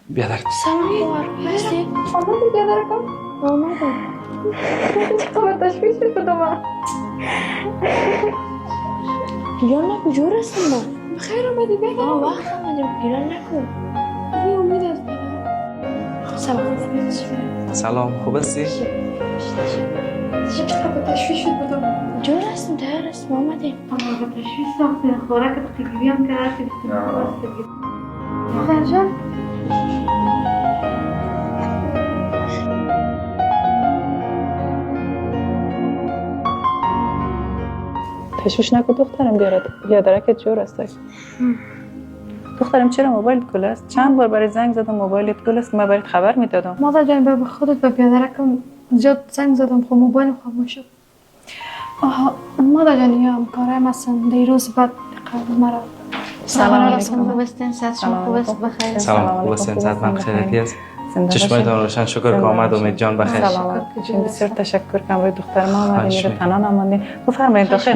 بیادر سلام هستی؟ آمدی بیادرکم؟ آمدم. چه خبر تشویش بودم؟ گیران نکن جور هستم من. بخیر آمدی بیادرکم؟ وقت آمدیم گیران نکن. بی امید از سلام. سلام خوب هستی؟ چه خبر تشویش بودم؟ جور هستم تیار هستم آمدیم. آمده تشویش ساخته خوراک تقیقی هم کرده بخیر جان؟ تشویش نکن دخترم بیادرکت جور است. دخترم چرا موبایلت گل است؟ چند بار برای زنگ زدم موبایلت گل است، من برات خبر میدادم. مادر جان به خودت به بیادرکم زیاد زنگ زدم خب موبایلم خاموش شد. آها مادر جان یا همکارم هستن دیروز بعد قبل مرا سلام علیکم. خوب هستین؟ صحت شما خوب است؟ بخیر. سلام خوب هستین؟ صحت من خیریتی است؟ چشمایتان روشن شکر که آمد امید جان بخیر. سلام بسیار تشکر کنم برای دختر ما آمدین میره تنها نماندین. بفرمایید داخل.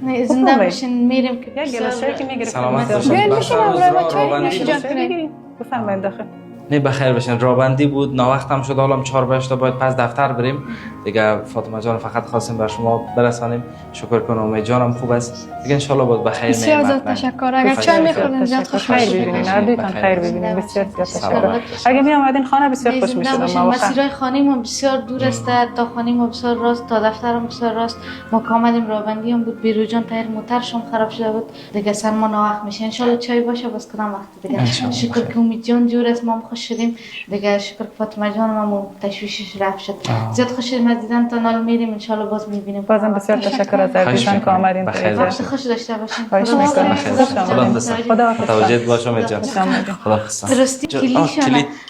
نه زنده باشین میریم که یک گلاس چای که میگیریم. سلامت باشین. بیاین میشیم برای چای رابندی نوش جان کنیم. بفرمایید داخل. نه بخیر باشین. رابندی بود ناوقتم شد حالا 4 تا باید پس دفتر بریم دیگه. فاطمه جان فقط خواستیم بر شما برسانیم. شکر کنم امید جانم خوب است دیگه ان شاء الله بود بخیر. بسیار زیاد تشکر. اگر چای میخورین زیاد خوش خیر میشید. ببینین هر دویتان خیر ببینین. بسیار زیاد تشکر. اگه می آمدین خانه بسیار خوش میشد. ما مسیرهای خانه ما بسیار دور است تا خانه ما بسیار راست تا دفترم بسیار راست. ما که آمدیم رابندی هم بود بیرو جان تایر موترشون خراب شده بود دیگه سر ما ناوقت میشه. ان شاء الله چای باشه باز کدام وقت دیگه. شکر که امید جان جور است ما خوش شدیم دیگه. شکر که فاطمه جان ما تشویشش رفت شد. زیاد خوش شدیم از دیدن تا نال میریم ان شاء الله باز میبینیم. بازم بسیار تشکر از عزیزان که آمدین. وقت خوش داشته باشین. خواهش می‌کنم. خدا توجه باش امید جان. خدا حافظ. درستی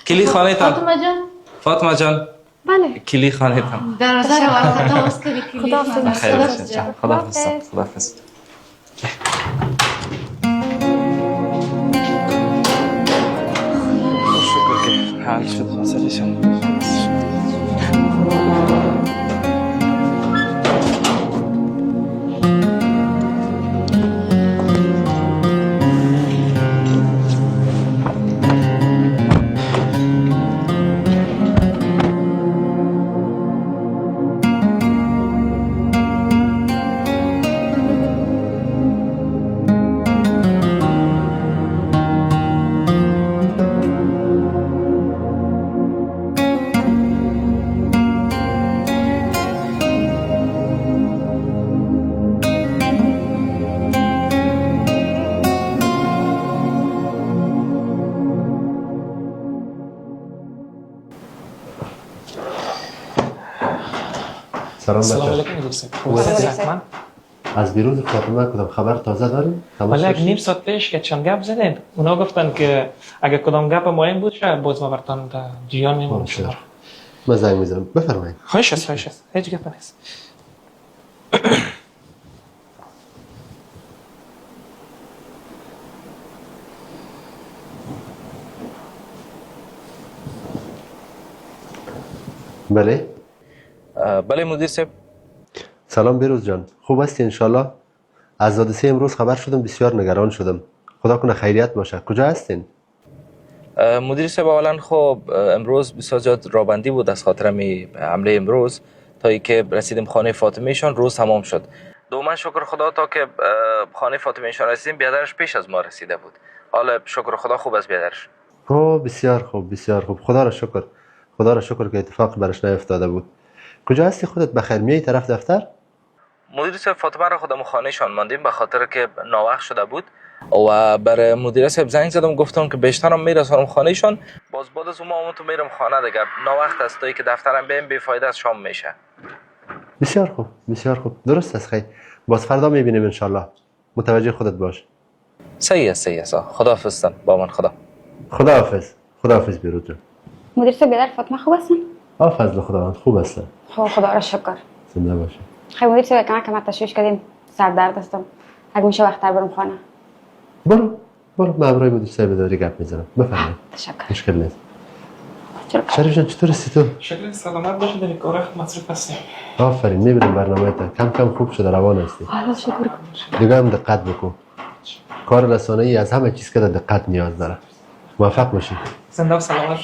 کلی خانه تان. فاطمه جان. فاطمه جان بله کلی خانه تان. دروازه رو وقتا باز کنی کلی. خیر باشین. خدا حافظ. خدا حافظ. شکر که حل شد مسئلهشون. سلام علیکم دوستان. خوب هستید؟ از دیروز فاطمه کدام خبر تازه داریم؟ ولی یک نیم ساعت پیش که چند گپ زدیم اونا گفتن که اگه کدام گپ مهم بود شاید باز ما برتان در جریان میمونیم. من زنگ میزنم بفرمایید. خواهش است هیچ گپ نیست. بله بله مدیر صاحب. سلام بیروز جان، خوب هستی انشالله؟ از حادثه امروز خبر شدم بسیار نگران شدم. خدا کنه خیریت باشه. کجا هستین؟ مدیر صاحب اولا خب امروز بسیار زیاد رابندی بود از خاطر حمله امروز تا ای که رسیدیم خانه فاطمه ایشان روز تمام شد. دوما شکر خدا تا که خانه فاطمه ایشان رسیدیم بیادرش پیش از ما رسیده بود. حالا شکر خدا خوب است بیادرش. بسیار خوب بسیار خوب. خدا را شکر. خدا را شکر که اتفاق برش نیفتاده بود. کجا هستی خودت؟ بخیر میای طرف دفتر؟ مدیر صاحب فاطمه را خودم خانه شان ماندیم به خاطر که ناوقت شده بود و بر مدیر صاحب زنگ زدم گفتم که بیشترم میرسونم خانه شان باز بعد از اون ما تو میرم خانه دیگه. ناوقت است تا که دفترم بیم بی فایده از شام میشه. بسیار خوب بسیار خوب. درست است خیر. باز فردا میبینیم ان شاء الله. متوجه خودت باش. صحیح است. خدا حافظ با من. خدا حافظ بیروز جان. مدیر صاحب بیادر فاطمه خوب هستن؟ فضل خداوند خوب هستن. خدا را شکر. زنده باشه. خیلی مدیر صاحب کمک تشویش کردیم سر درد هستم. اگه میشه وقت‌تر برم خانه. برو من برای مدیر صاحب داری گپ میزنم. بفرمایید. تشکر. مشکل نیست. شریف جان چطور هستی تو؟ شکل سلامت باشید در کار مصروف هستیم. آفرین میبینم برنامه‌ت کم کم خوب شده روان هستی. حالا شکر. دیگه هم دقت بکن. کار رسانه‌ای از همه چیز که دقت نیاز داره. موفق باشی. زنده و سلامت.